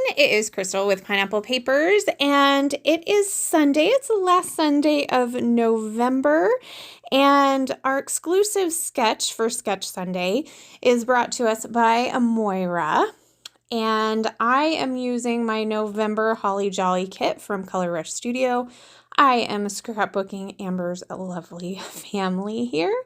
it is Crystal with Pineapple Papers, and it is Sunday. It's the last Sunday of November, and our exclusive sketch for Sketch Sunday is brought to us by Moira, and I am using my November Holly Jolly kit from Color Rush Studio. I am scrapbooking Amber's lovely family here,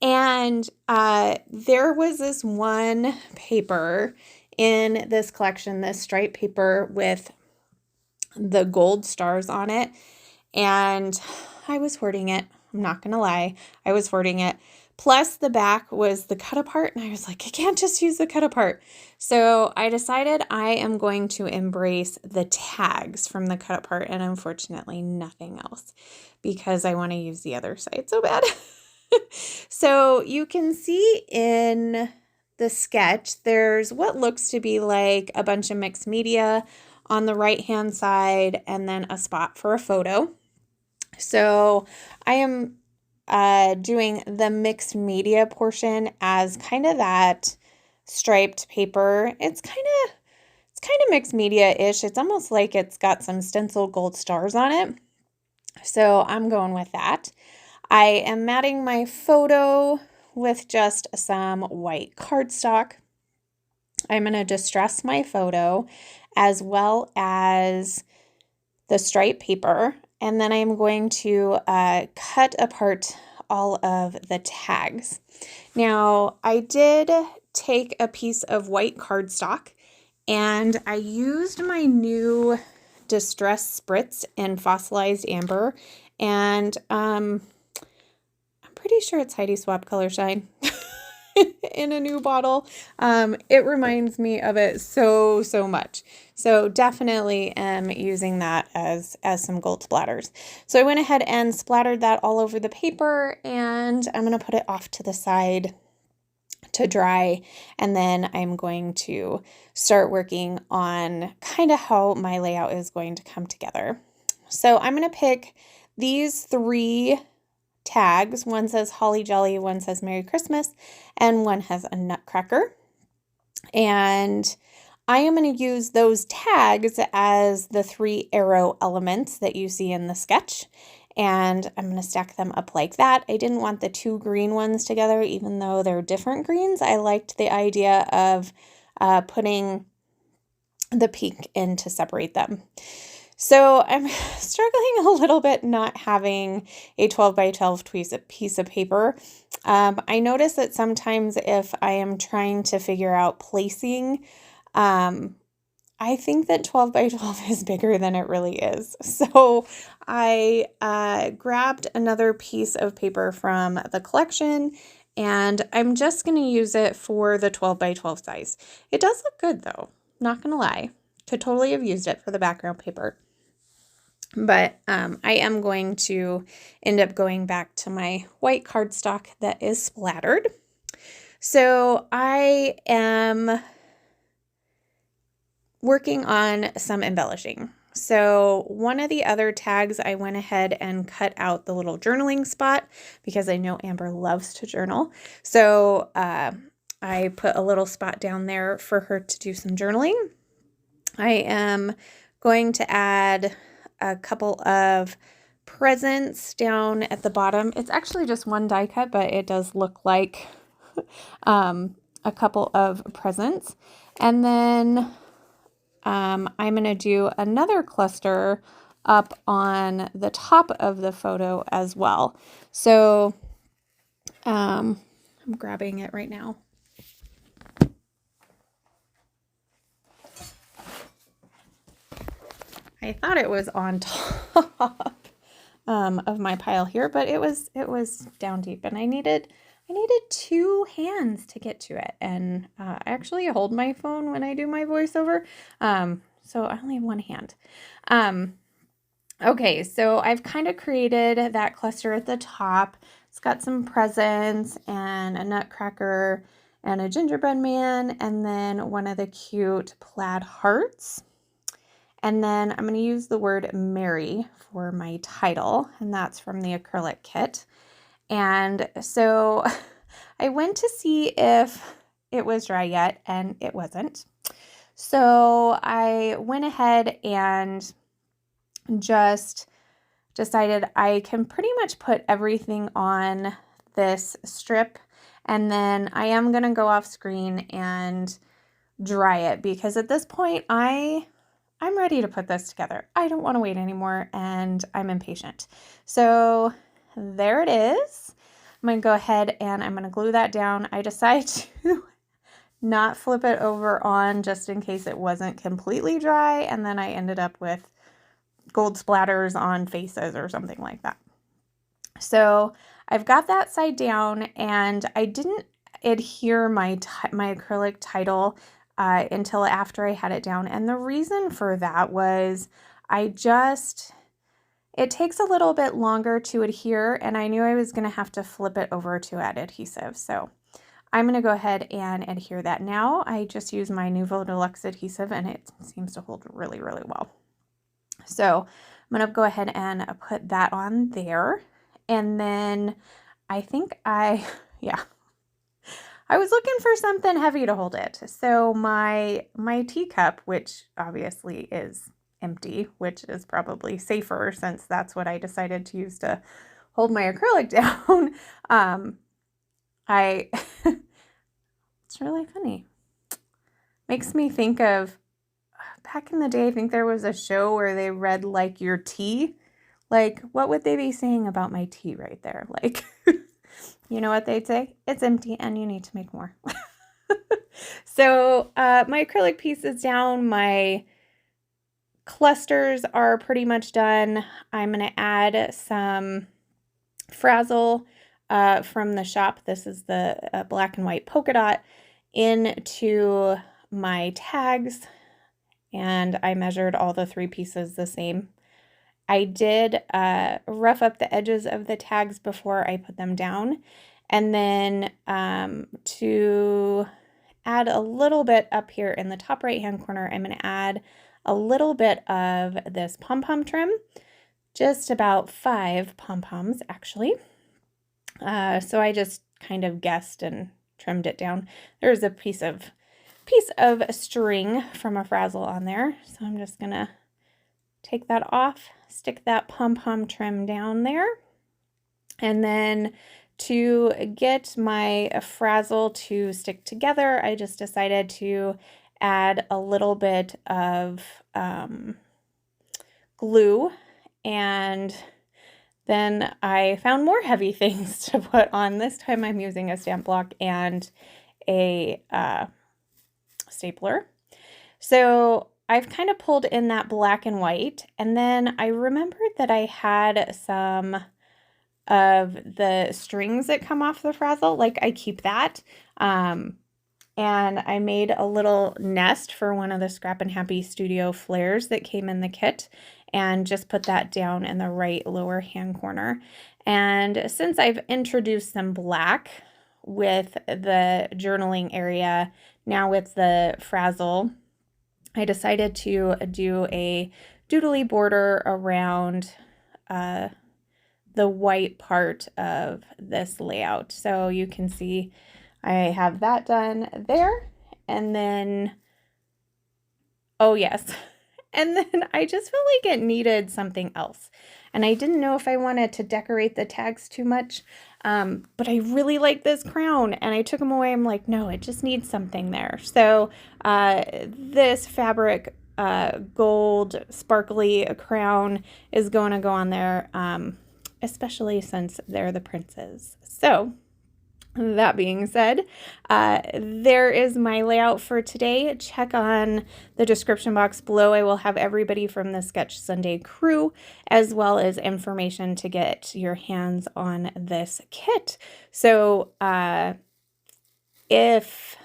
and there was this one paper in this collection, this striped paper with the gold stars on it, and I was hoarding it. I'm not gonna lie, I was hoarding it. Plus the back was the cut apart, and I was like, I can't just use the cut apart. So I decided I am going to embrace the tags from the cut apart, and unfortunately nothing else, because I want to use the other side so bad. So you can see in the sketch, there's what looks to be like a bunch of mixed media on the right hand side, and then a spot for a photo. So I am doing the mixed media portion as kind of that striped paper. It's kind of mixed media-ish. It's almost like it's got some stencil gold stars on it. So I'm going with that. I am matting my photo with just some white cardstock. I'm going to distress my photo as well as the striped paper, and then I'm going to cut apart all of the tags. Now, I did take a piece of white cardstock, and I used my new Distress Spritz in Fossilized Amber, and I'm pretty sure it's Heidi Swap Color Shine in a new bottle. It reminds me of it so much. So definitely am using that as some gold splatters. So I went ahead and splattered that all over the paper, and I'm going to put it off to the side to dry, and then I'm going to start working on kind of how my layout is going to come together. So I'm going to pick these 3 tags. One says Holly Jolly, one says Merry Christmas, and one has a nutcracker. And I am going to use those tags as the 3 arrow elements that you see in the sketch. And I'm going to stack them up like that. I didn't want the 2 green ones together, even though they're different greens. I liked the idea of putting the pink in to separate them. So I'm struggling a little bit not having a 12 by 12 piece of paper. I notice that sometimes if I am trying to figure out placing, I think that 12 by 12 is bigger than it really is. So I grabbed another piece of paper from the collection, and I'm just going to use it for the 12 by 12 size. It does look good though, not going to lie. Could totally have used it for the background paper. But I am going to end up going back to my white cardstock that is splattered. So I am working on some embellishing. So one of the other tags, I went ahead and cut out the little journaling spot because I know Amber loves to journal. So I put a little spot down there for her to do some journaling. I am going to add a couple of presents down at the bottom. It's actually just one die cut, but it does look like a couple of presents. And then I'm going to do another cluster up on the top of the photo as well. So I'm grabbing it right now. I thought it was on top of my pile here, but it was down deep, and I needed 2 hands to get to it. And I actually hold my phone when I do my voiceover, so I only have 1 hand. Okay, so I've kind of created that cluster at the top. It's got some presents and a nutcracker and a gingerbread man, and then one of the cute plaid hearts. And then I'm going to use the word Merry for my title, and that's from the acrylic kit. And so I went to see if it was dry yet, and it wasn't. So I went ahead and just decided I can pretty much put everything on this strip, and then I am going to go off screen and dry it, because at this point I'm ready to put this together. I don't want to wait anymore, and I'm impatient. So there it is. I'm going to go ahead and I'm going to glue that down. I decided to not flip it over on just in case it wasn't completely dry, and then I ended up with gold splatters on faces or something like that. So I've got that side down, and I didn't adhere my acrylic title until after I had it down. And the reason for that was it takes a little bit longer to adhere, and I knew I was going to have to flip it over to add adhesive. So I'm going to go ahead and adhere that now. I just use my Nuvo Deluxe adhesive, and it seems to hold really, really well. So I'm going to go ahead and put that on there. And then I think I was looking for something heavy to hold it. So my teacup, which obviously is empty, which is probably safer since that's what I decided to use to hold my acrylic down. It's really funny. Makes me think of back in the day. I think there was a show where they read like your tea. Like, what would they be saying about my tea right there? Like, you know what they'd say? It's empty and you need to make more. So my acrylic piece is down. My clusters are pretty much done. I'm going to add some Frazzle from the shop. This is the black and white polka dot into my tags. And I measured all the 3 pieces the same. I did rough up the edges of the tags before I put them down. And then to add a little bit up here in the top right hand corner, I'm going to add a little bit of this pom-pom trim, just about 5 pom-poms actually. So I just kind of guessed and trimmed it down. There's a piece of string from a Frazzle on there, so I'm just gonna take that off, stick that pom-pom trim down there, and then to get my Frazzle to stick together, I just decided to add a little bit of glue, and then I found more heavy things to put on. This time I'm using a stamp block and a stapler. So I've kind of pulled in that black and white, and then I remembered that I had some of the strings that come off the Frazzle. Like, I keep that. And I made a little nest for one of the Scrap and Happy Studio flares that came in the kit, and just put that down in the right lower hand corner. And since I've introduced some black with the journaling area, now with the Frazzle, I decided to do a doodly border around the white part of this layout. So you can see I have that done there. And then, oh yes, and then I just felt like it needed something else. And I didn't know if I wanted to decorate the tags too much, but I really like this crown, and I took them away. I'm like, no, it just needs something there. So this fabric gold sparkly crown is going to go on there, especially since they're the princes. So that being said, there is my layout for today. Check on the description box below. I will have everybody from the Sketch Sunday crew, as well as information to get your hands on this kit. So if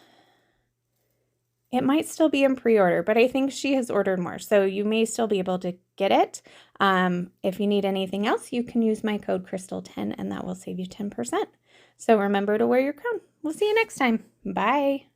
it might still be in pre-order, but I think she has ordered more, so you may still be able to get it. If you need anything else, you can use my code Crystal10, and that will save you 10%. So remember to wear your crown. We'll see you next time. Bye.